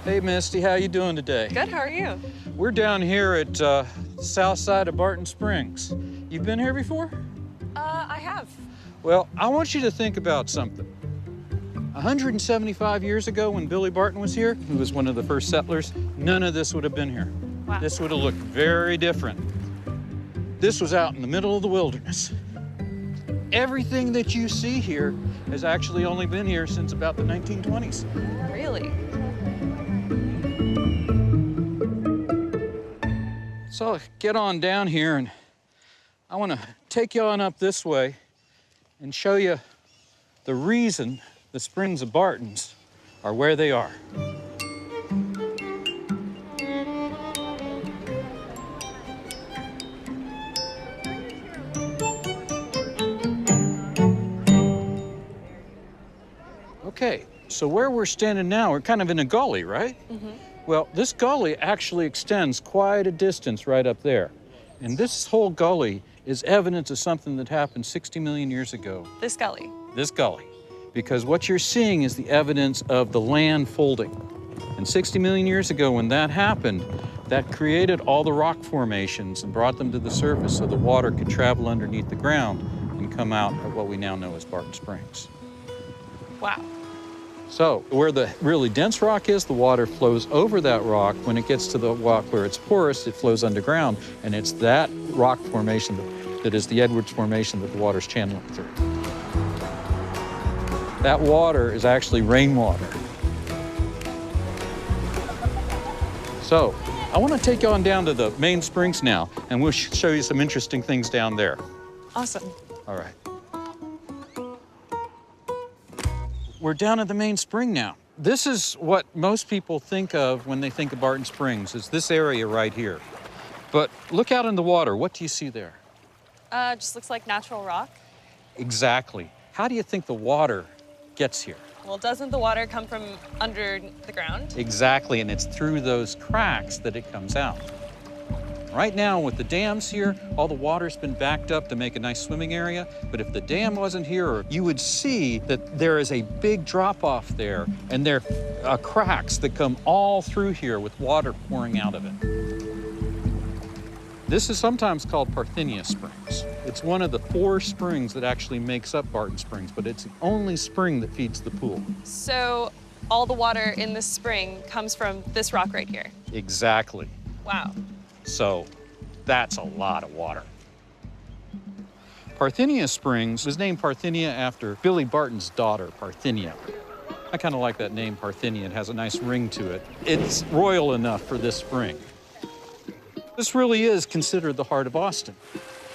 Hey, Misty, how you doing today? Good, how are you? We're down here at south side of Barton Springs. You've been here before? I have. Well, I want you to think about something. 175 years ago when Billy Barton was here, who was one of the first settlers, none of this would have been here. Wow. This would have looked very different. This was out in the middle of the wilderness. Everything that you see here has actually only been here since about the 1920s. Really? So get on down here, and I want to take you on up this way and show you the reason the Springs of Bartons are where they are. Okay, so where we're standing now, we're kind of in a gully, right? Mm-hmm. Well, this gully actually extends quite a distance right up there. And this whole gully is evidence of something that happened 60 million years ago. This gully? This gully. Because what you're seeing is the evidence of the land folding. And 60 million years ago when that happened, that created all the rock formations and brought them to the surface so the water could travel underneath the ground and come out at what we now know as Barton Springs. Wow. So where the really dense rock is, the water flows over that rock. When it gets to the rock where it's porous, it flows underground, and it's that rock formation that is the Edwards Formation that the water's channeling through. That water is actually rainwater. So I want to take you on down to the main springs now, and we'll show you some interesting things down there. Awesome. All right. We're down at the main spring now. This is what most people think of when they think of Barton Springs, is this area right here. But look out in the water. What do you see there? Just looks like natural rock. Exactly. How do you think the water gets here? Well, doesn't the water come from under the ground? Exactly, and it's through those cracks that it comes out. Right now, with the dams here, all the water's been backed up to make a nice swimming area. But if the dam wasn't here, you would see that there is a big drop-off there, and there are cracks that come all through here with water pouring out of it. This is sometimes called Parthenium Springs. It's one of the 4 springs that actually makes up Barton Springs, but it's the only spring that feeds the pool. So all the water in this spring comes from this rock right here? Exactly. Wow. So that's a lot of water. Parthenium Springs was named Parthenia after Billy Barton's daughter, Parthenia. I kind of like that name, Parthenia. It has a nice ring to it. It's royal enough for this spring. This really is considered the heart of Austin.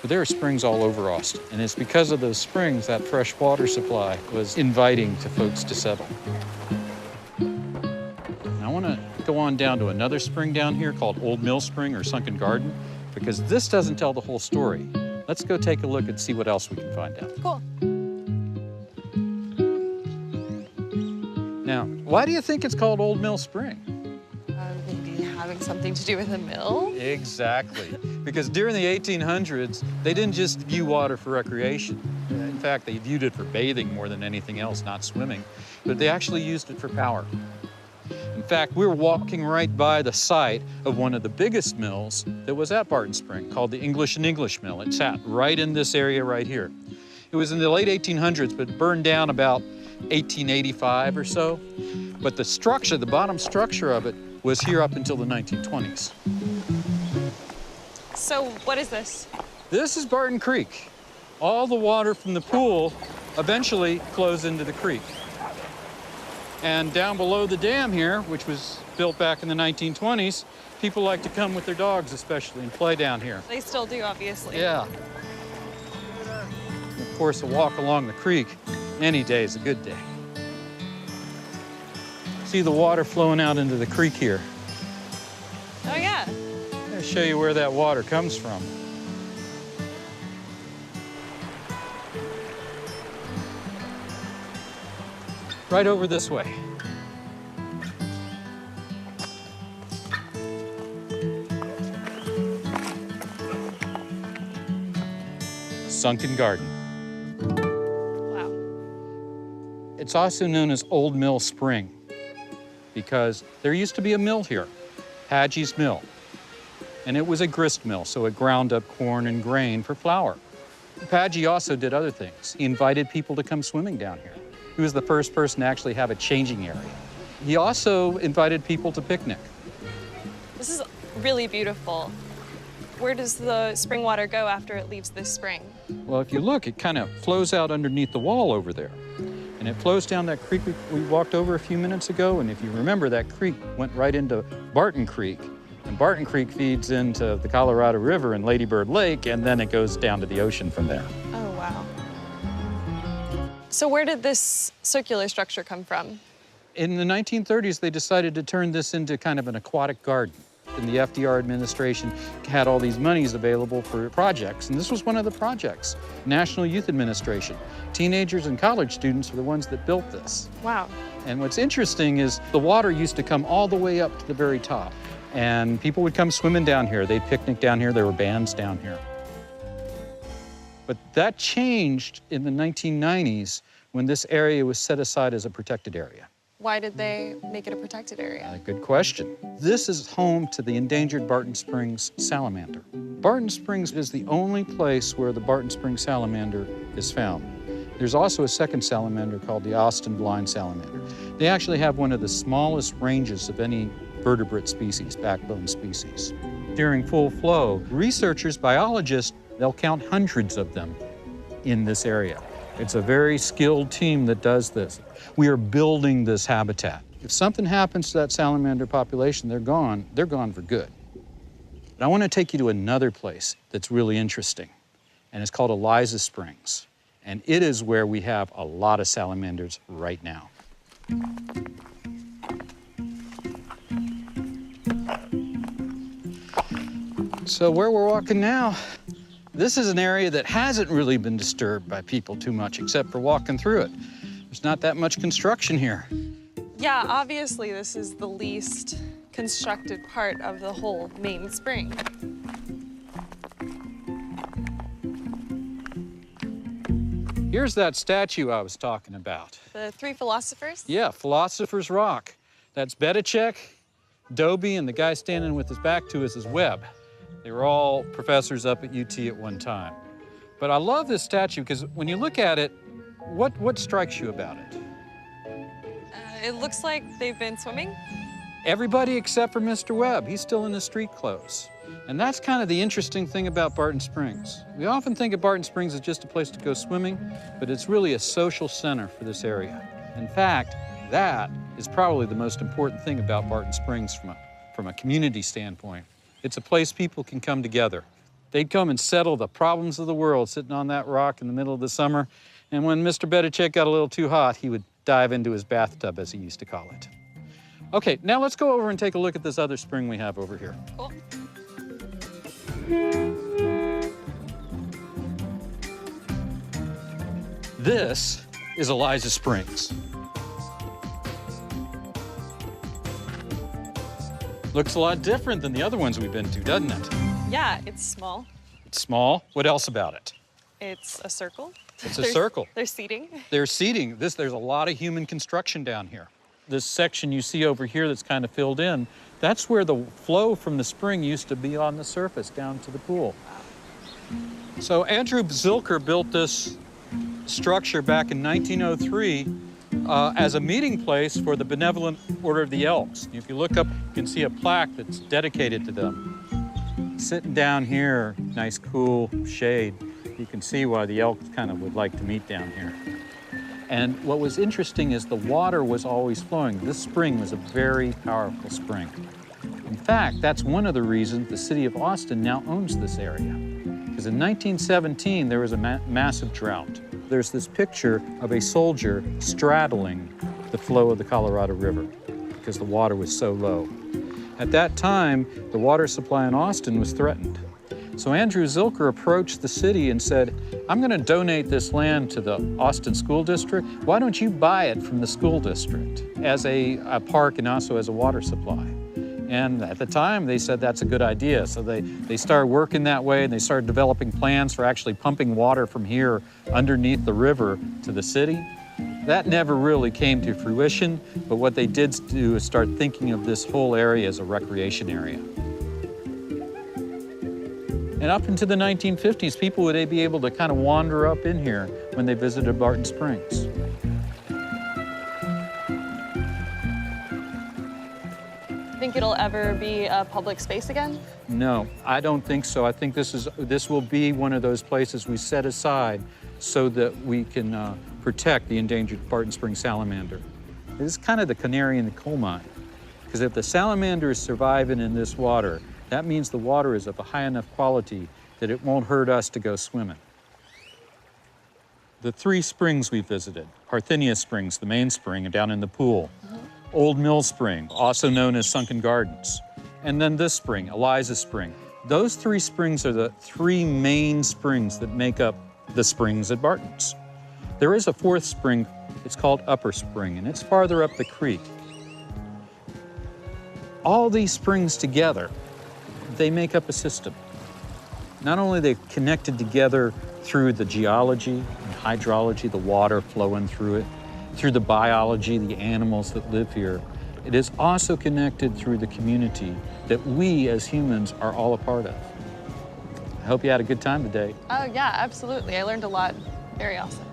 But there are springs all over Austin, and it's because of those springs that fresh water supply was inviting to folks to settle. I want to go on down to another spring down here called Old Mill Spring or Sunken Garden, because this doesn't tell the whole story. Let's go take a look and see what else we can find out. Cool. Now, why do you think it's called Old Mill Spring? Maybe having something to do with a mill? Exactly. Because during the 1800s, they didn't just view water for recreation. In fact, they viewed it for bathing more than anything else, not swimming. But they actually used it for power. In fact, we were walking right by the site of one of the biggest mills that was at Barton Spring, called the English and English Mill. It sat right in this area right here. It was in the late 1800s, but burned down about 1885 or so. But the structure, the bottom structure of it, was here up until the 1920s. So what is this? This is Barton Creek. All the water from the pool eventually flows into the creek. And down below the dam here, which was built back in the 1920s, people like to come with their dogs especially and play down here. They still do, obviously. Yeah. And of course, a walk along the creek any day is a good day. See the water flowing out into the creek here. Oh, yeah. I'll show you where that water comes from. Right over this way. Sunken Garden. Wow. It's also known as Old Mill Spring. because there used to be a mill here, Hadgie's Mill. And it was a grist mill, so it ground up corn and grain for flour. Hadgie also did other things. He invited people to come swimming down here. He was the first person to actually have a changing area. He also invited people to picnic. This is really beautiful. Where does the spring water go after it leaves this spring? Well, if you look, it kind of flows out underneath the wall over there. And it flows down that creek we walked over a few minutes ago. And if you remember, that creek went right into Barton Creek. And Barton Creek feeds into the Colorado River and Lady Bird Lake, and then it goes down to the ocean from there. Oh, wow. So where did this circular structure come from? In the 1930s, they decided to turn this into kind of an aquatic garden. And the FDR administration had all these monies available for projects, and this was one of the projects. National Youth Administration. Teenagers and college students were the ones that built this. Wow. And what's interesting is the water used to come all the way up to the very top. And people would come swimming down here. They'd picnic down here. There were bands down here. But that changed in the 1990s when this area was set aside as a protected area. Why did they make it a protected area? Good question. This is home to the endangered Barton Springs salamander. Barton Springs is the only place where the Barton Springs salamander is found. There's also a second salamander called the Austin blind salamander. They actually have one of the smallest ranges of any vertebrate species, backbone species. During full flow, researchers, biologists, they'll count hundreds of them in this area. It's a very skilled team that does this. We are building this habitat. If something happens to that salamander population, they're gone for good. But I want to take you to another place that's really interesting, and it's called Eliza Springs. And it is where we have a lot of salamanders right now. So where we're walking now, this is an area that hasn't really been disturbed by people too much, except for walking through it. There's not that much construction here. Yeah, obviously this is the least constructed part of the whole main spring. Here's that statue I was talking about. The three philosophers? Yeah, Philosopher's Rock. That's Bedichek, Dobie, and the guy standing with his back to us is Webb. They were all professors up at UT at one time. But I love this statue because when you look at it, what strikes you about it? It looks like they've been swimming. Everybody except for Mr. Webb. He's still in his street clothes. And that's kind of the interesting thing about Barton Springs. We often think of Barton Springs as just a place to go swimming, but it's really a social center for this area. In fact, that is probably the most important thing about Barton Springs from a community standpoint. It's a place people can come together. They'd come and settle the problems of the world sitting on that rock in the middle of the summer. And when Mr. Bedichek got a little too hot, he would dive into his bathtub, as he used to call it. Okay, now let's go over and take a look at this other spring we have over here. Cool. This is Eliza Springs. Looks a lot different than the other ones we've been to, doesn't it? Yeah, it's small. It's small. What else about it? It's a circle. It's a circle. There's seating. There's seating. There's a lot of human construction down here. This section you see over here that's kind of filled in, that's where the flow from the spring used to be on the surface down to the pool. So Andrew Zilker built this structure back in 1903 as a meeting place for the Benevolent Order of the Elks. If you look up, you can see a plaque that's dedicated to them. Sitting down here, nice cool shade, you can see why the elk kind of would like to meet down here. And what was interesting is the water was always flowing. This spring was a very powerful spring. In fact, that's one of the reasons the city of Austin now owns this area. Because in 1917, there was a massive drought. There's this picture of a soldier straddling the flow of the Colorado River because the water was so low. At that time, the water supply in Austin was threatened. So Andrew Zilker approached the city and said, I'm going to donate this land to the Austin School District. Why don't you buy it from the school district as a park and also as a water supply? And at the time, they said that's a good idea. So they started working that way, and they started developing plans for actually pumping water from here underneath the river to the city. That never really came to fruition, but what they did do is start thinking of this whole area as a recreation area. And up into the 1950s, people would be able to kind of wander up in here when they visited Barton Springs. Think it'll ever be a public space again? No, I don't think so. I think this will be one of those places we set aside so that we can protect the endangered Barton Springs salamander. It is kind of the canary in the coal mine, because if the salamander is surviving in this water, that means the water is of a high enough quality that it won't hurt us to go swimming. The 3 springs we visited, Parthenium Springs, the main spring, and down in the pool. Old Mill Spring, also known as Sunken Gardens. And then this spring, Eliza Spring. Those 3 springs are the 3 main springs that make up the springs at Barton's. There is a 4th spring, it's called Upper Spring, and it's farther up the creek. All these springs together, they make up a system. Not only are they connected together through the geology and hydrology, the water flowing through it, through the biology, the animals that live here, it is also connected through the community that we as humans are all a part of. I hope you had a good time today. Oh yeah, absolutely. I learned a lot. Very awesome.